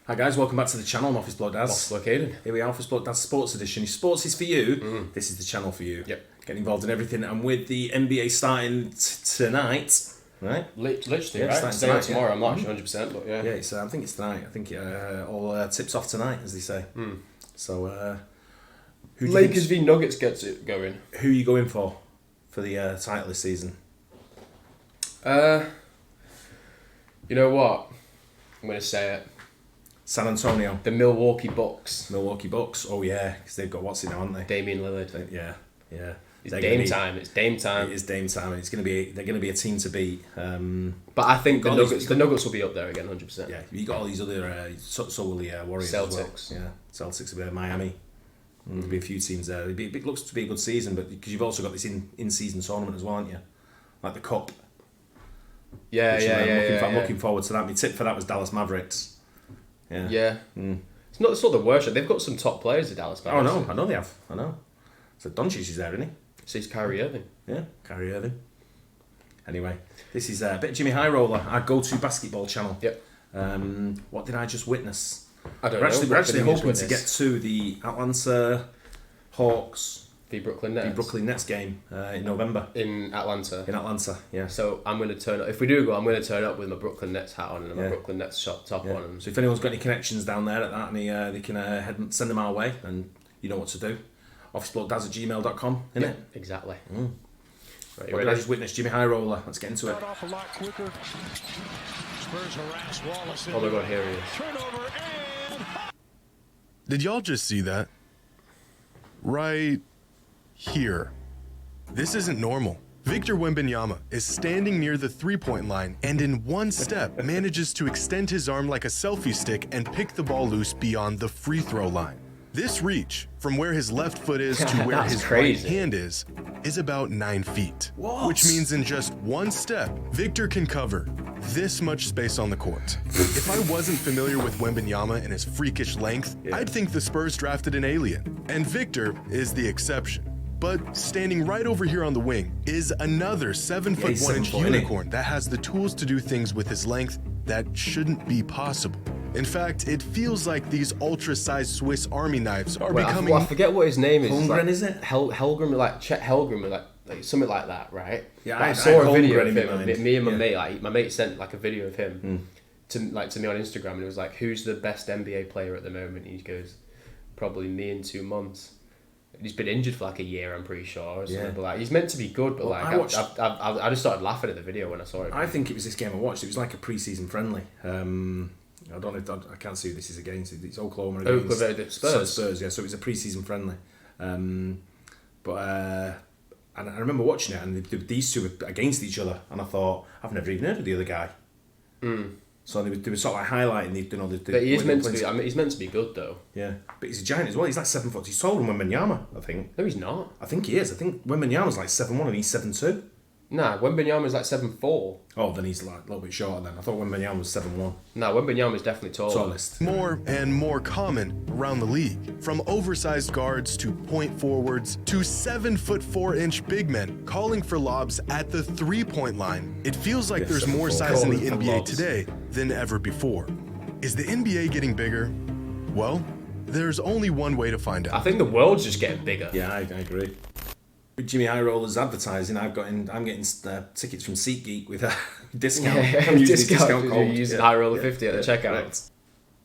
Hi guys, welcome back to the channel. I'm Office Bloke Daz. Office Bloke Aidan. Here we are, Office Bloke Daz Sports Edition. If sports is for you, this is the channel for you. Yep. Get involved in everything, and with the NBA starting tonight, right? Literally, Yeah, right? starting Today or tonight, tomorrow, I'm not 100%, but yeah. Yeah, it's, I think it's tonight. I think all tips off tonight, as they say. So, who do you Lakers think- v Nuggets gets it going. Who are you going for the title this season? You know what? I'm going to say it. San Antonio. The Milwaukee Bucks. Milwaukee Bucks. Oh yeah, because they've got what's it now, haven't they? Damian Lillard. Yeah. It's Dame time. It's Dame time. It is Dame time. And they're going to be a team to beat. But I think the Nuggets will be up there again, 100%. Yeah, you got all these other. So will the Warriors. Celtics. As well. Yeah, Celtics will be Miami. There'll be a few teams there. It looks to be a good season, but because you've also got this in-season tournament as well, haven't you? Like the Cup. I'm looking forward to that. My tip for that was Dallas Mavericks. Yeah. It's not the worst. They've got some top players at Dallas Mavericks. Oh no, I know they have. I know. So Doncic is there, isn't he? So he's Kyrie Irving. Yeah, Kyrie Irving. Anyway, this is a bit of Jimmy Highroller, our go-to basketball channel. Yep. What did I just witness? I don't know. We're actually hoping to get to the Atlanta Hawks The Brooklyn Nets game in November. in Atlanta. Yeah. So I'm going to turn up. If we do go, I'm going to turn up with my Brooklyn Nets hat on and my Brooklyn Nets top on. And So if anyone's got any connections down there at that, and they can head and send them our way, and you know what to do. officeblogdaz@gmail.com, innit? Exactly. Right, Right, what did I just witness? Jimmy Highroller. Let's get into it. Off a lot quicker. Spurs harass Wallace. Oh my God, here he is. Turnover and Did y'all just see that? Right here. This isn't normal. Victor Wembanyama is standing near the three-point line and in one step manages to extend his arm like a selfie stick and pick the ball loose beyond the free throw line. This reach, from where his left foot is to where That's his crazy. right hand is about 9 feet. What? Which means in just one step, Victor can cover this much space on the court. If I wasn't familiar with Wembanyama and his freakish length, I'd think the Spurs drafted an alien, and Victor is the exception. But standing right over here on the wing is another 7 foot he's 1 inch 7 foot, isn't he? unicorn that has the tools to do things with his length that shouldn't be possible. In fact, it feels like these ultra-sized Swiss Army knives are becoming... I forget what his name is. Holmgren, is it? Helgrim, like Chet Helgrim, like something like that, right? Yeah, Like, I saw had a video Holmgren of in him. my mind. Me and my Yeah. mate, like my mate sent like a video of him to me on Instagram, and it was like, "Who's the best NBA player at the moment?" And he goes, "Probably me in 2 months." He's been injured for like a year, I'm pretty sure. Or something. Yeah. But like, he's meant to be good, but Well, like, I just started laughing at the video when I saw it. I think it was this game I watched. It was like a pre-season friendly. I don't know. I can't see who this is against. It's Oklahoma against Spurs. Spurs, yeah. So it was a pre-season friendly. And I remember watching it, and these two were against each other, and I thought, I've never even heard of the other guy. So they were sort of like highlighting the But he is meant to be. I mean, he's meant to be good though. Yeah, but he's a giant as well. He's like 7 foot. He's taller than Wembanyama, I think. No, he's not. I think he is. I think Wembanyama's like 7'1" and he's 7'2". Nah, Wembanyama's like 7'4". Oh, then he's like a little bit shorter then. I thought Wembanyama was 7'1". Nah, Wembanyama's definitely taller. Tallest. more and more common around the league. From oversized guards to point forwards to 7 foot 4 inch big men calling for lobs at the 3-point line. It feels like Yeah, there's 7 more foot size in the calling for NBA lobs. today than ever before. Is the NBA getting bigger? Well, there's only one way to find I out. think the world's just getting bigger. Yeah, I agree. With Jimmy Highroller's advertising, I'm getting tickets from SeatGeek with a discount. I'm using his discount code. Using High Roller 50 at the checkout. correct.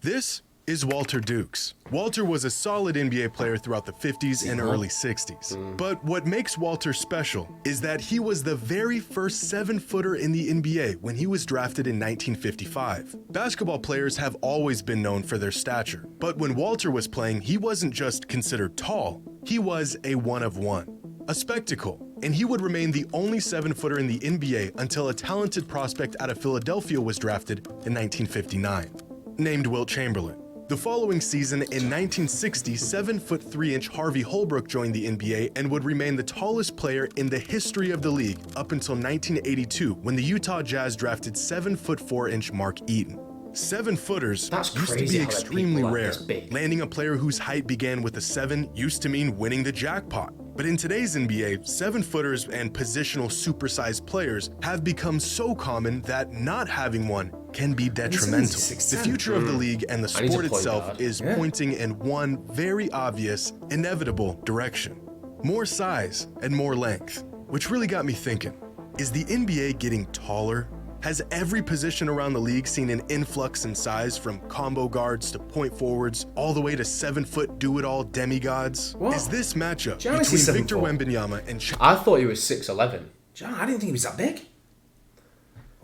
This is Walter Dukes. Walter was a solid NBA player throughout the 50s and early 60s. But what makes Walter special is that he was the very first 7-footer in the NBA when he was drafted in 1955. Basketball players have always been known for their stature, but when Walter was playing, he wasn't just considered tall, he was a one of one. A spectacle, and he would remain the only 7-footer in the NBA until a talented prospect out of Philadelphia was drafted in 1959, named Wilt Chamberlain. The following season, in 1960, 7 foot 3 inch Harvey Holbrook joined the NBA and would remain the tallest player in the history of the league up until 1982, when the Utah Jazz drafted 7 foot 4 inch Mark Eaton. 7-footers That's used to crazy be how they're extremely people like rare. this big. Landing a player whose height began with a 7 used to mean winning the jackpot. But in today's NBA, 7-footers and positional supersized players have become so common that not having one can be detrimental. The future of the league and the I need a sport point itself guard. is pointing in one very obvious, inevitable direction. More size and more length, which really got me thinking. Is the NBA getting taller? Has every position around the league seen an influx in size from combo guards to point forwards, all the way to 7-foot do-it-all demigods? What? Is this matchup Giannis is between 7 Victor foot. Wembanyama and I thought he was 6'11". John, I didn't think he was that big.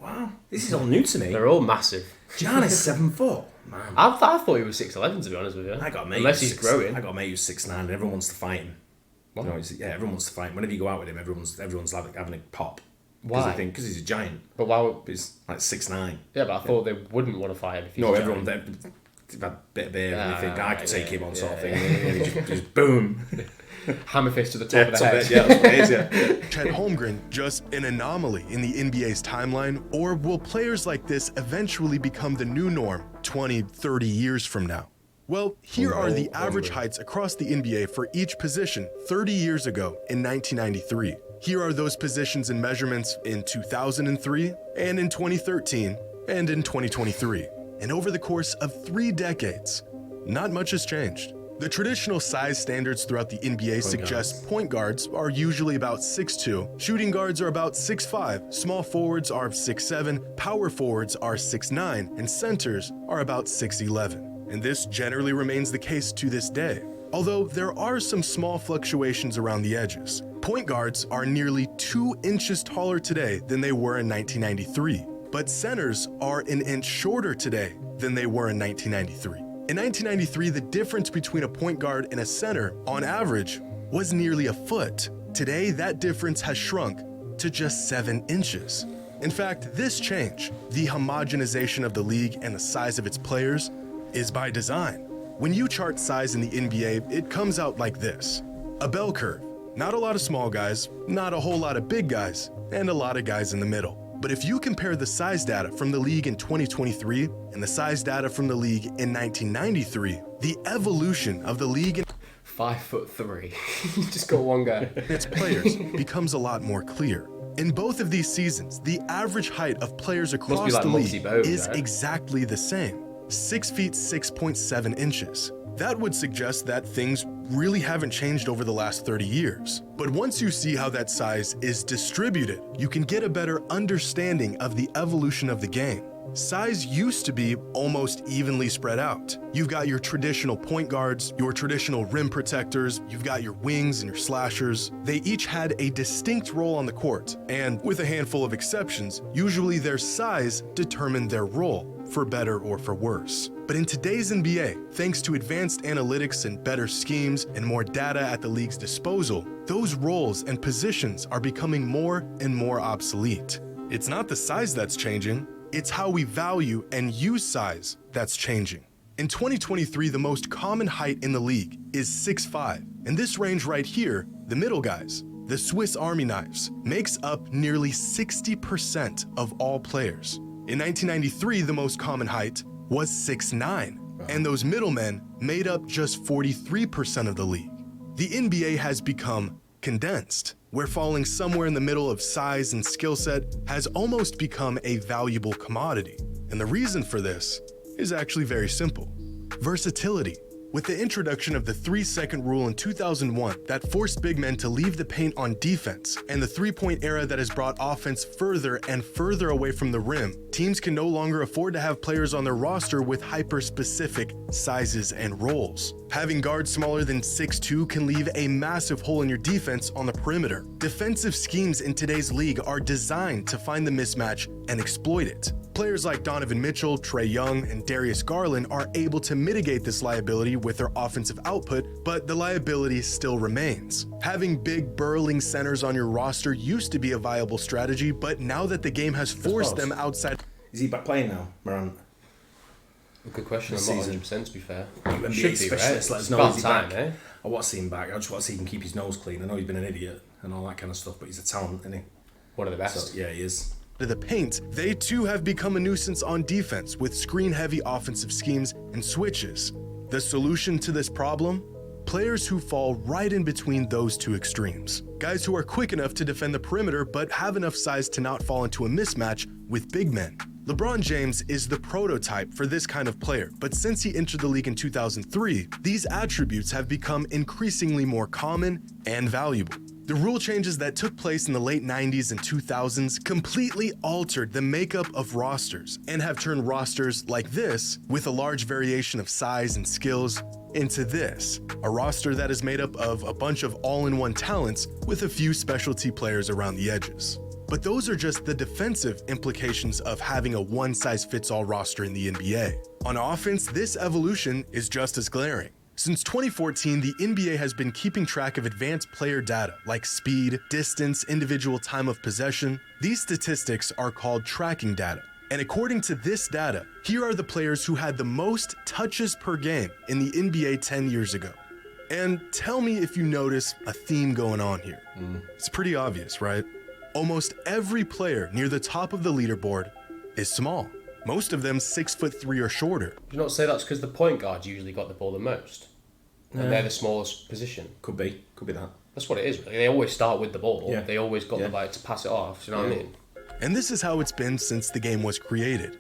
Wow, this is all new to me. They're all massive. John is 7 foot. Man, I thought he was 6'11", to be honest with you. I got a mate. Unless who's he's 6 growing. I got a mate who's 6'9", and everyone wants to fight him. What? You know, everyone wants to fight him. Whenever you go out with him, everyone's having a pop. Why? Because he's a giant. But why? But he's like 6'9". Yeah, but I thought they wouldn't want to fight him if he's No, giant. everyone they've had a bit of beer and they think I could take him on sort of yeah, thing. And just boom. Hammer fist to the top of the head. Yeah, that's what it is, yeah. Chet Holmgren just an anomaly in the NBA's timeline, or will players like this eventually become the new norm 20, 30 years from now? Well, here are the average heights across the NBA for each position 30 years ago in 1993. Here are those positions and measurements in 2003, and in 2013, and in 2023. And over the course of 3 decades, not much has changed. The traditional size standards throughout the NBA suggest point guards are usually about 6'2", shooting guards are about 6'5", small forwards are 6'7", power forwards are 6'9", and centers are about 6'11". And this generally remains the case to this day, although there are some small fluctuations around the edges. Point guards are nearly 2 inches taller today than they were in 1993, but centers are an inch shorter today than they were in 1993. In 1993, the difference between a point guard and a center, on average, was nearly a foot. Today, that difference has shrunk to just 7 inches. In fact, this change, the homogenization of the league and the size of its players, is by design. When you chart size in the NBA, it comes out like this. A bell curve. Not a lot of small guys, not a whole lot of big guys, and a lot of guys in the middle. But if you compare the size data from the league in 2023 and the size data from the league in 1993, the evolution of the league and 5'3". Just got one guy. its players becomes a lot more clear. In both of these seasons, the average height of players across like the Muggsy league Bogues, is right? exactly the same, 6 feet 6.7 inches. That would suggest that things really haven't changed over the last 30 years. But once you see how that size is distributed, you can get a better understanding of the evolution of the game. Size used to be almost evenly spread out. You've got your traditional point guards, your traditional rim protectors, you've got your wings and your slashers. They each had a distinct role on the court, and with a handful of exceptions, usually their size determined their role, for better or for worse. But in today's NBA, thanks to advanced analytics and better schemes and more data at the league's disposal, those roles and positions are becoming more and more obsolete. It's not the size that's changing, it's how we value and use size that's changing. In 2023, the most common height in the league is 6'5", and this range right here, the middle guys, the Swiss Army knives, makes up nearly 60% of all players. In 1993, the most common height was 6'9", and those middlemen made up just 43% of the league. The NBA has become condensed, where falling somewhere in the middle of size and skill set has almost become a valuable commodity. And the reason for this is actually very simple: versatility. With the introduction of the 3-second rule in 2001 that forced big men to leave the paint on defense, and the three-point era that has brought offense further and further away from the rim, teams can no longer afford to have players on their roster with hyper-specific sizes and roles. Having guards smaller than 6'2" can leave a massive hole in your defense on the perimeter. Defensive schemes in today's league are designed to find the mismatch and exploit it. Players like Donovan Mitchell, Trae Young, and Darius Garland are able to mitigate this liability with their offensive output, but the liability still remains. Having big, burling centers on your roster used to be a viable strategy, but now that the game has forced them outside... Is he back playing now, Moran? Good question. I'm not 100% to be fair. NBA Should be, specialists, right? let us know. About Is he time, back? eh? I want to see him back. I just want to see him keep his nose clean. I know he's been an idiot and all that kind of stuff, but he's a talent, isn't he? One of the best. So, yeah, he is. to the paint, they too have become a nuisance on defense with screen-heavy offensive schemes and switches. The solution to this problem? Players who fall right in between those two extremes. Guys who are quick enough to defend the perimeter but have enough size to not fall into a mismatch with big men. LeBron James is the prototype for this kind of player, but since he entered the league in 2003, these attributes have become increasingly more common and valuable. The rule changes that took place in the late 90s and 2000s completely altered the makeup of rosters and have turned rosters like this, with a large variation of size and skills, into this, a roster that is made up of a bunch of all-in-one talents with a few specialty players around the edges. But those are just the defensive implications of having a one-size-fits-all roster in the NBA. On offense, this evolution is just as glaring. Since 2014, the NBA has been keeping track of advanced player data like speed, distance, individual time of possession. These statistics are called tracking data. And according to this data, here are the players who had the most touches per game in the NBA 10 years ago. And tell me if you notice a theme going on here. It's pretty obvious, right? Almost every player near the top of the leaderboard is small. Most of them 6'3" or shorter. Do you not say that's because the point guards usually got the ball the most? And they're the smallest position. Could be that. That's what it is, really. They always start with the ball. Yeah. They always got the right to pass it off. Do you know what I mean? And this is how it's been since the game was created.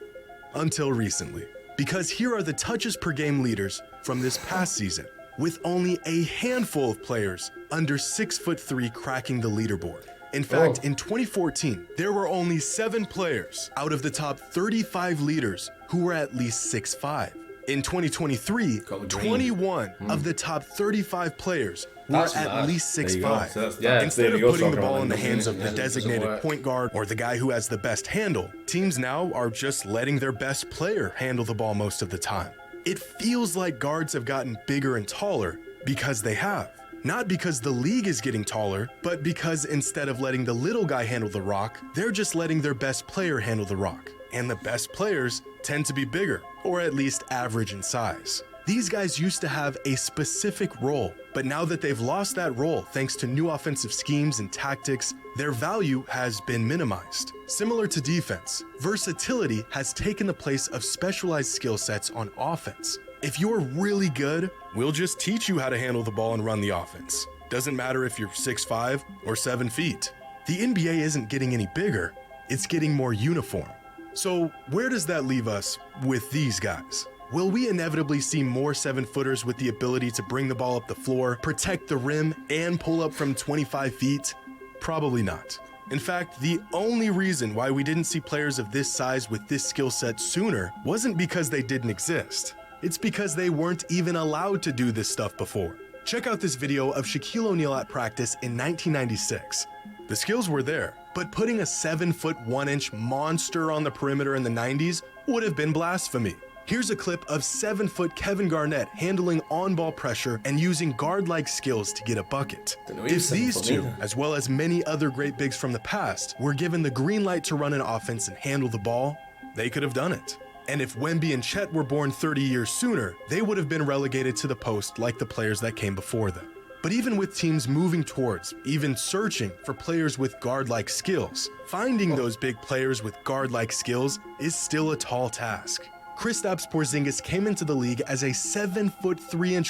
Until recently. Because here are the touches per game leaders from this past season, with only a handful of players under 6'3" cracking the leaderboard. In fact, in 2014, there were only 7 players out of the top 35 leaders who were at least 6'5". In 2023, 21 of the top 35 players were at least 6'5". So Instead of putting the ball in the hands of the designated point guard or the guy who has the best handle, teams now are just letting their best player handle the ball most of the time. It feels like guards have gotten bigger and taller because they have. Not because the league is getting taller, but because instead of letting the little guy handle the rock, they're just letting their best player handle the rock. And the best players tend to be bigger, or at least average in size. These guys used to have a specific role, but now that they've lost that role thanks to new offensive schemes and tactics, their value has been minimized. Similar to defense, versatility has taken the place of specialized skill sets on offense. If you're really good, we'll just teach you how to handle the ball and run the offense. Doesn't matter if you're 6'5" or 7 feet. The NBA isn't getting any bigger, it's getting more uniform. So where does that leave us with these guys? Will we inevitably see more 7-footers with the ability to bring the ball up the floor, protect the rim, and pull up from 25 feet? Probably not. In fact, the only reason why we didn't see players of this size with this skill set sooner wasn't because they didn't exist. It's because they weren't even allowed to do this stuff before. Check out this video of Shaquille O'Neal at practice in 1996. The skills were there, but putting a 7'1" monster on the perimeter in the 90s would have been blasphemy. Here's a clip of 7-foot Kevin Garnett handling on-ball pressure and using guard-like skills to get a bucket. If these two, as well as many other great bigs from the past, were given the green light to run an offense and handle the ball, they could have done it. And if Wemby and Chet were born 30 years sooner, they would have been relegated to the post like the players that came before them. But even with teams moving towards, even searching for players with guard-like skills, finding those big players with guard-like skills is still a tall task. Kristaps Porzingis came into the league as a 7'3"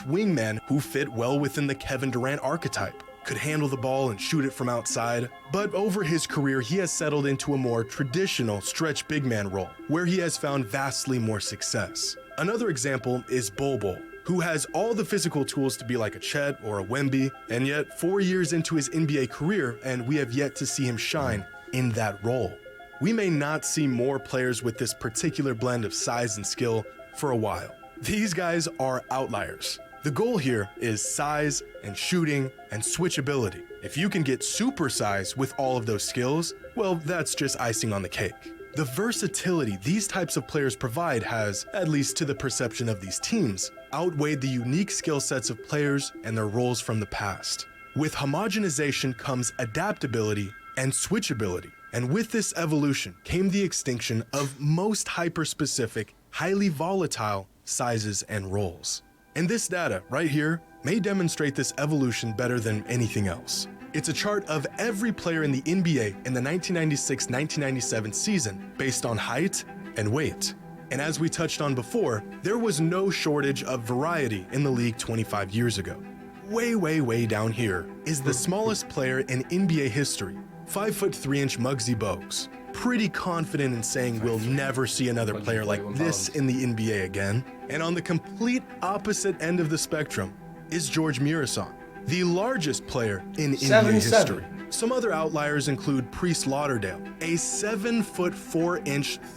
wingman who fit well within the Kevin Durant archetype. Could handle the ball and shoot it from outside, but over his career he has settled into a more traditional stretch big man role, where he has found vastly more success. Another example is Bol Bol, who has all the physical tools to be like a Chet or a Wemby, and yet 4 years into his NBA career and we have yet to see him shine in that role. We may not see more players with this particular blend of size and skill for a while. These guys are outliers. The goal here is size and shooting and switchability. If you can get super size with all of those skills, well, that's just icing on the cake. The versatility these types of players provide has, at least to the perception of these teams, outweighed the unique skill sets of players and their roles from the past. With homogenization comes adaptability and switchability. And with this evolution came the extinction of most hyper-specific, highly volatile sizes and roles. And this data right here may demonstrate this evolution better than anything else. It's a chart of every player in the NBA in the 1996-1997 season based on height and weight. And as we touched on before, there was no shortage of variety in the league 25 years ago. Way down here is the smallest player in NBA history, 5'3" Muggsy Bogues. Pretty confident in saying we'll never see another player like this in the NBA again. And on the complete opposite end of the spectrum is George Mirasan, the largest player in NBA history. Some other outliers include Priest Lauderdale, a 7'4",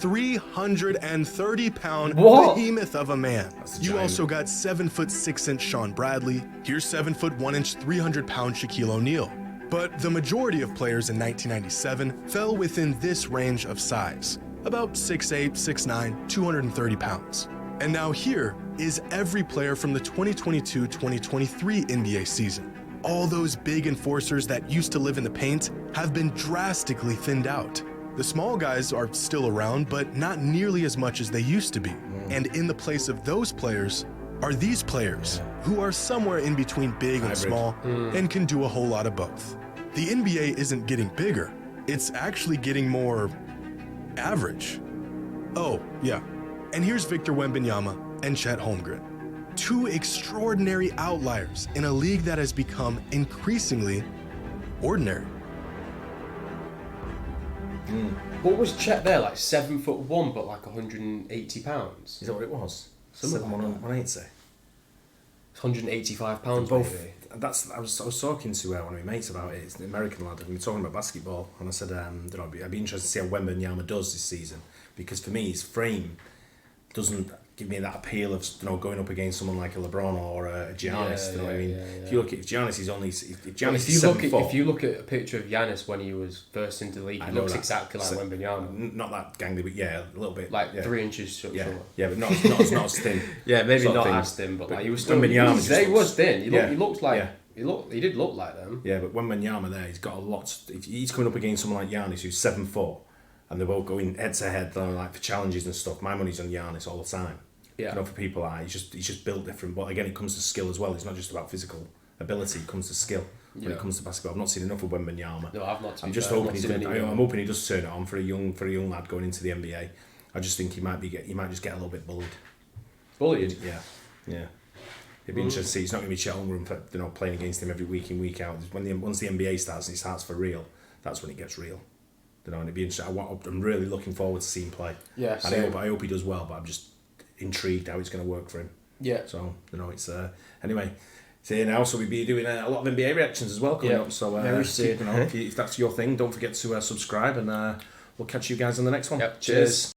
330-pound behemoth of a man. You also got 7'6" Sean Bradley. Here's 7'1", 300-pound Shaquille O'Neal. But the majority of players in 1997 fell within this range of size, about 6'8", 6'9", 230 pounds. And now here is every player from the 2022-2023 NBA season. All those big enforcers that used to live in the paint have been drastically thinned out. The small guys are still around, but not nearly as much as they used to be. And in the place of those players are these players who are somewhere in between big and small and can do a whole lot of both. The NBA isn't getting bigger, it's actually getting more average. Oh, yeah. And here's Victor Wembanyama and Chet Holmgren. Two extraordinary outliers in a league that has become increasingly ordinary. What was Chet there, like 7'1", but like 180 pounds? Is that what it was? Something 7'1", like that. 180. 185 pounds, Both. maybe. I was talking to one of my mates about it. It's the American lad, and we were talking about basketball, and I said, I'd be interested to see how Wembanyama does this season, because for me his frame doesn't give me that appeal of going up against someone like a LeBron or a Giannis. You know what I mean? If you look at Giannis, he's only Giannis is 7 foot. If you look at a picture of Giannis when he was first into the league, he looks exactly like Wembanyama. Not that gangly, but yeah, a little bit. Like 3 inches short. Yeah, but not as thin. Yeah, maybe sort of not thing. as thin, but like he was still. Wembanyama He was thin. He looked like. Yeah. He did look like them. Yeah, but Wembanyama there, he's got a lot. If he's coming up against someone like Giannis, who's 7 foot, and they're both going head to head, like for challenges and stuff. My money's on Giannis all the time. Yeah. For people, he's just built different. But again, it comes to skill as well. It's not just about physical ability. It comes to skill when it comes to basketball. I've not seen enough of Wembanyama. No, I've not. I'm just hoping I'm hoping he does turn it on for a young lad going into the NBA. I just think he might just get a little bit bullied. Bullied. Yeah. It'd be interesting to see. It's not going to be Chet Holmgren for playing against him every week in, week out. Once the NBA starts and it starts for real, that's when it gets real. And it'd be interesting. I'm really looking forward to seeing him play. Yeah. And I hope he does well, but I'm just intrigued how it's going to work for him. Yeah. So it's anyway. So now, so we'll be doing a lot of NBA reactions as well coming up. So if that's your thing, don't forget to subscribe, and we'll catch you guys on the next one. Yep. Cheers.